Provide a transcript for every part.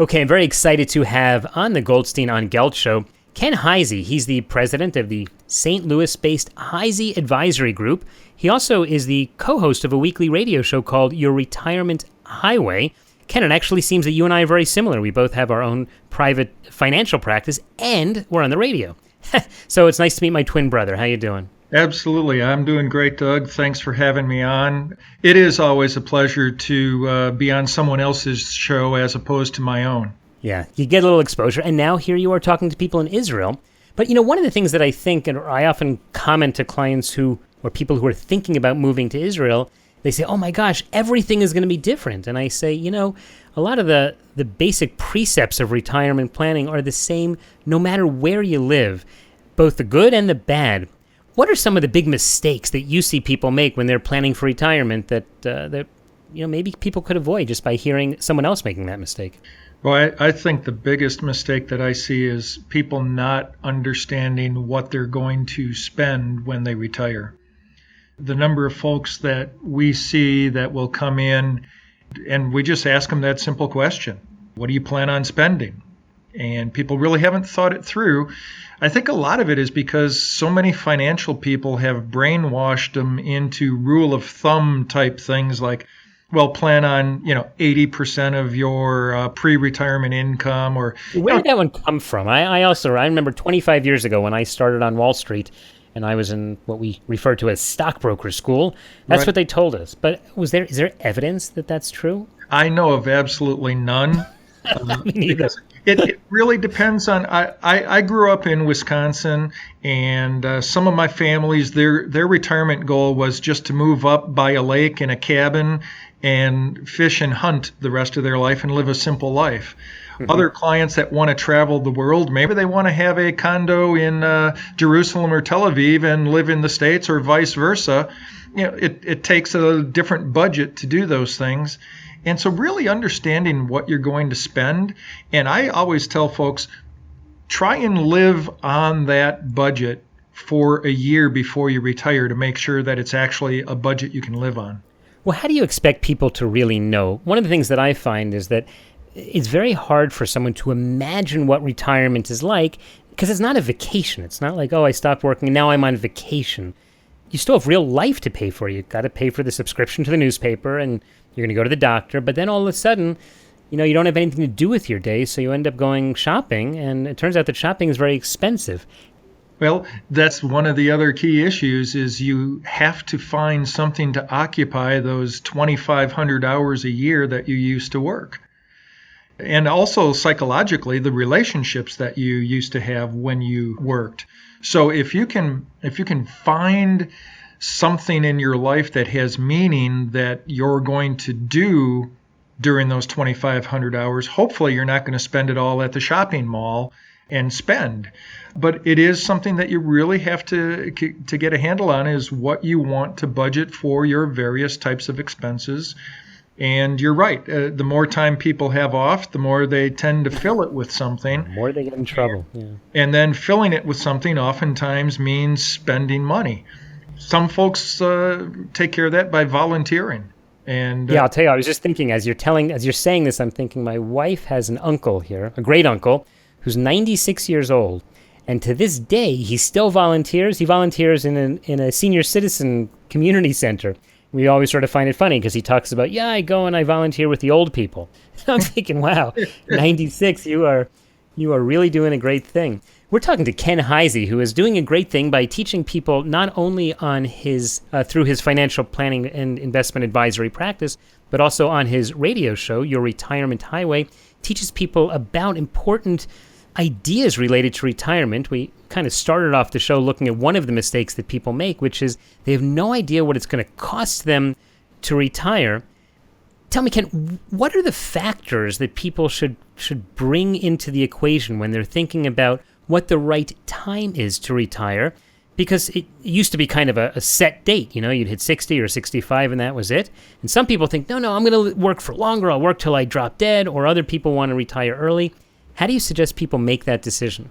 Okay, I'm very excited to have on the Goldstein on Gelt show Ken Heise. He's the president of the St. Louis-based Heise Advisory Group. He also is the co-host of a weekly radio show called Your Retirement Highway. Ken, it actually seems that you and I are very similar. We both have our own private financial practice, and we're on the radio. So it's nice to meet my twin brother. How you doing? Absolutely. I'm doing great, Doug. Thanks for having me on. It is always a pleasure to be on someone else's show as opposed to my own. Yeah, you get a little exposure, and now here you are talking to people in Israel. But, one of the things that I think, and I often comment to clients or people who are thinking about moving to Israel, they say, oh my gosh, everything is going to be different. And I say, a lot of the basic precepts of retirement planning are the same no matter where you live, both the good and the bad. What are some of the big mistakes that you see people make when they're planning for retirement that maybe people could avoid just by hearing someone else making that mistake? Well, I think the biggest mistake that I see is people not understanding what they're going to spend when they retire. The number of folks that we see that will come in and we just ask them that simple question: what do you plan on spending? And people really haven't thought it through. I think a lot of it is because so many financial people have brainwashed them into rule of thumb type things like, well, plan on, 80% of your pre-retirement income. Or where did that one come from? I remember 25 years ago when I started on Wall Street and I was in what we refer to as stockbroker school. That's right. What they told us. But is there evidence that that's true? I know of absolutely none. Me neither. It really depends on. I grew up in Wisconsin, and some of my families, their retirement goal was just to move up by a lake in a cabin and fish and hunt the rest of their life and live a simple life. Mm-hmm. Other clients that want to travel the world, maybe they want to have a condo in Jerusalem or Tel Aviv and live in the States, or vice versa. It takes a different budget to do those things. And so really understanding what you're going to spend, and I always tell folks, try and live on that budget for a year before you retire to make sure that it's actually a budget you can live on. Well, how do you expect people to really know? One of the things that I find is that it's very hard for someone to imagine what retirement is like because it's not a vacation. It's not like, oh, I stopped working and now I'm on vacation. You still have real life to pay for. You've got to pay for the subscription to the newspaper and you're going to go to the doctor. But then all of a sudden, you don't have anything to do with your day, so you end up going shopping. And it turns out that shopping is very expensive. Well, that's one of the other key issues is you have to find something to occupy those 2,500 hours a year that you used to work. And also psychologically, the relationships that you used to have when you worked. So if you can find something in your life that has meaning that you're going to do during those 2,500 hours, hopefully you're not going to spend it all at the shopping mall and spend. But it is something that you really have to get a handle on, is what you want to budget for your various types of expenses. And you're right. The more time people have off, the more they tend to fill it with something. The more they get in trouble. Yeah. And then filling it with something oftentimes means spending money. Some folks take care of that by volunteering. And I'll tell you, I was just thinking as you're saying this, I'm thinking my wife has an uncle here, a great uncle, who's 96 years old. And to this day, he still volunteers. He volunteers in a senior citizen community center. We always sort of find it funny because he talks about, I go and I volunteer with the old people. I'm thinking, wow, 96, you are really doing a great thing. We're talking to Ken Heise, who is doing a great thing by teaching people not only on his through his financial planning and investment advisory practice, but also on his radio show, Your Retirement Highway, teaches people about important ideas related to retirement. We kind of started off the show looking at one of the mistakes that people make, which is they have no idea what it's going to cost them to retire. Tell me, Ken, what are the factors that people should bring into the equation when they're thinking about what the right time is to retire? Because it used to be kind of a set date. You'd hit 60 or 65 and that was it. And some people think, no, I'm going to work for longer. I'll work till I drop dead. Or other people want to retire early. How do you suggest people make that decision?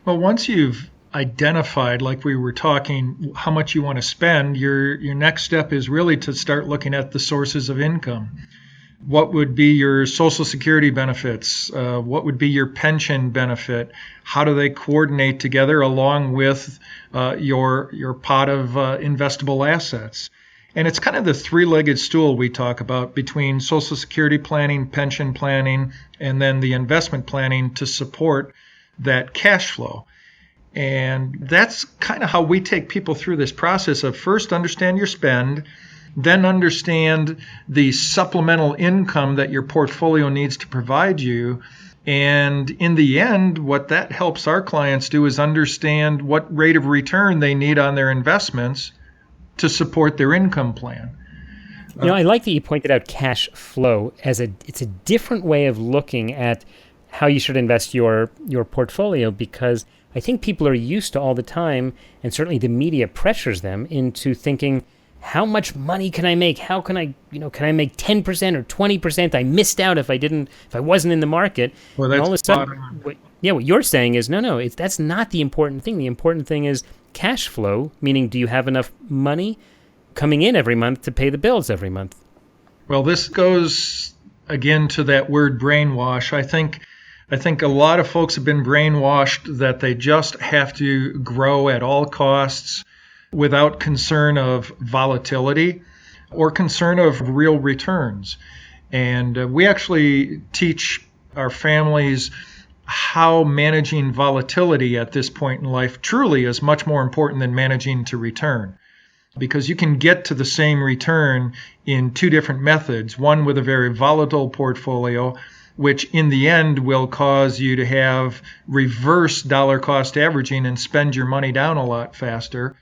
Well, once you've identified, like we were talking, how much you want to spend, your next step is really to start looking at the sources of income. What would be your Social Security benefits? What would be your pension benefit? How do they coordinate together along with your pot of investable assets? And it's kind of the three-legged stool we talk about between Social Security planning, pension planning, and then the investment planning to support that cash flow. And that's kind of how we take people through this process of first understand your spend, then understand the supplemental income that your portfolio needs to provide you. And in the end, what that helps our clients do is understand what rate of return they need on their investments to support their income plan. I like that you pointed out cash flow as it's a different way of looking at how you should invest your portfolio, because I think people are used to all the time, and certainly the media pressures them into thinking, how much money can I make? How can I make 10% or 20%? I missed out if I wasn't in the market. Well, that's and all of a sudden, what you're saying is, no, that's not the important thing. The important thing is cash flow, meaning do you have enough money coming in every month to pay the bills every month? Well, this goes again to that word brainwash. I think a lot of folks have been brainwashed that they just have to grow at all costs without concern of volatility or concern of real returns. And we actually teach our families how managing volatility at this point in life truly is much more important than managing to return. Because you can get to the same return in two different methods, one with a very volatile portfolio, which in the end will cause you to have reverse dollar cost averaging and spend your money down a lot faster,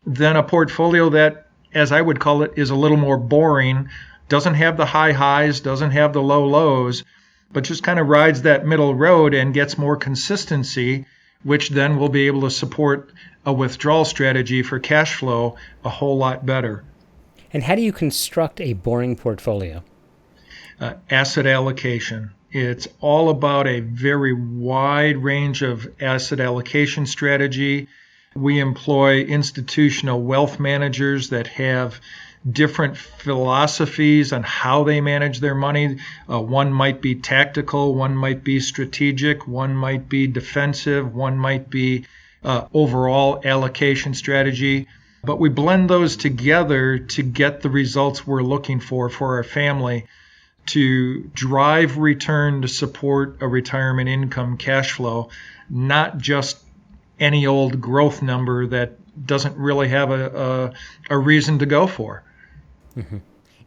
than a portfolio that, as I would call it, is a little more boring, doesn't have the high highs, doesn't have the low lows, but just kind of rides that middle road and gets more consistency, which then will be able to support a withdrawal strategy for cash flow a whole lot better. And how do you construct a boring portfolio? Asset allocation. It's all about a very wide range of asset allocation strategy. We employ institutional wealth managers that have different philosophies on how they manage their money. One might be tactical, one might be strategic, one might be defensive, one might be overall allocation strategy. But we blend those together to get the results we're looking for our family, to drive return to support a retirement income cash flow, not just any old growth number that doesn't really have a reason to go for. Mm-hmm.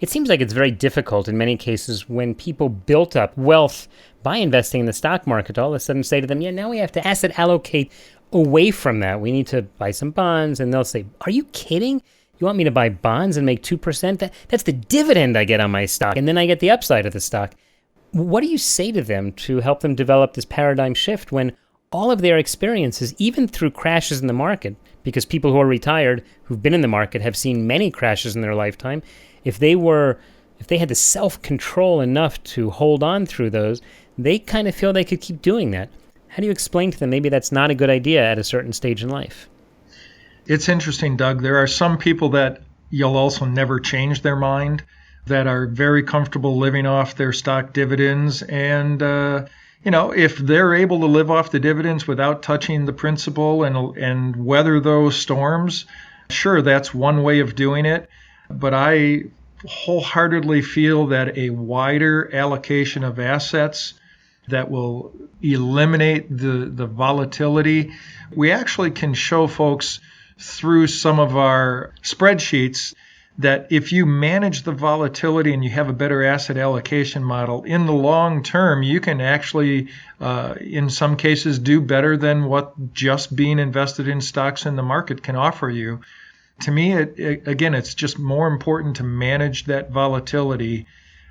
It seems like it's very difficult in many cases when people built up wealth by investing in the stock market to all of a sudden say to them, now we have to asset allocate away from that. We need to buy some bonds. And they'll say, are you kidding? You want me to buy bonds and make 2%? That's the dividend I get on my stock. And then I get the upside of the stock. What do you say to them to help them develop this paradigm shift when all of their experiences, even through crashes in the market, because people who are retired, who've been in the market, have seen many crashes in their lifetime, if they had the self-control enough to hold on through those, they kind of feel they could keep doing that. How do you explain to them maybe that's not a good idea at a certain stage in life? It's interesting, Doug. There are some people that you'll also never change their mind, that are very comfortable living off their stock dividends. And, if they're able to live off the dividends without touching the principal and weather those storms, sure, that's one way of doing it. But I wholeheartedly feel that a wider allocation of assets that will eliminate the volatility, we actually can show folks through some of our spreadsheets that if you manage the volatility and you have a better asset allocation model, in the long term, you can actually, in some cases, do better than what just being invested in stocks in the market can offer you. To me, it's just more important to manage that volatility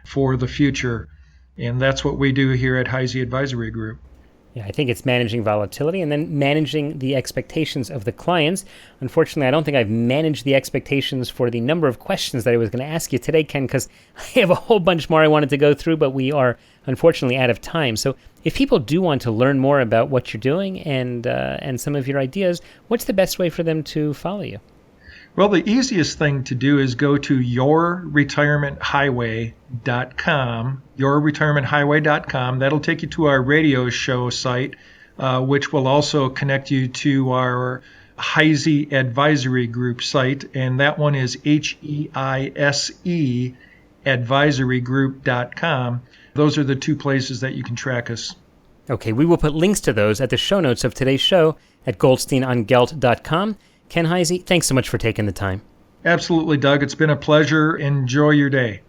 for the future. And that's what we do here at Heise Advisory Group. Yeah, I think it's managing volatility and then managing the expectations of the clients. Unfortunately, I don't think I've managed the expectations for the number of questions that I was going to ask you today, Ken, because I have a whole bunch more I wanted to go through, but we are unfortunately out of time. So if people do want to learn more about what you're doing and some of your ideas, what's the best way for them to follow you? Well, the easiest thing to do is go to yourretirementhighway.com, yourretirementhighway.com. That'll take you to our radio show site, which will also connect you to our Heise Advisory Group site, and that one is HEISE advisorygroup.com. Those are the two places that you can track us. Okay, we will put links to those at the show notes of today's show at goldsteinongelt.com. Ken Heise, thanks so much for taking the time. Absolutely, Doug. It's been a pleasure. Enjoy your day.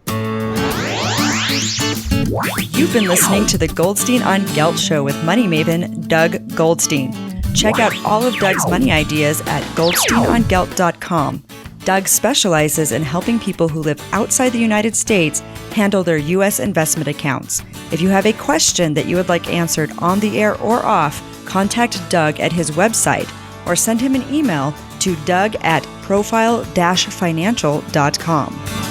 You've been listening to the Goldstein on Gelt show with money maven Doug Goldstein. Check out all of Doug's money ideas at goldsteinongelt.com. Doug specializes in helping people who live outside the United States handle their U.S. investment accounts. If you have a question that you would like answered on the air or off, contact Doug at his website or send him an email to doug@profile-financial.com.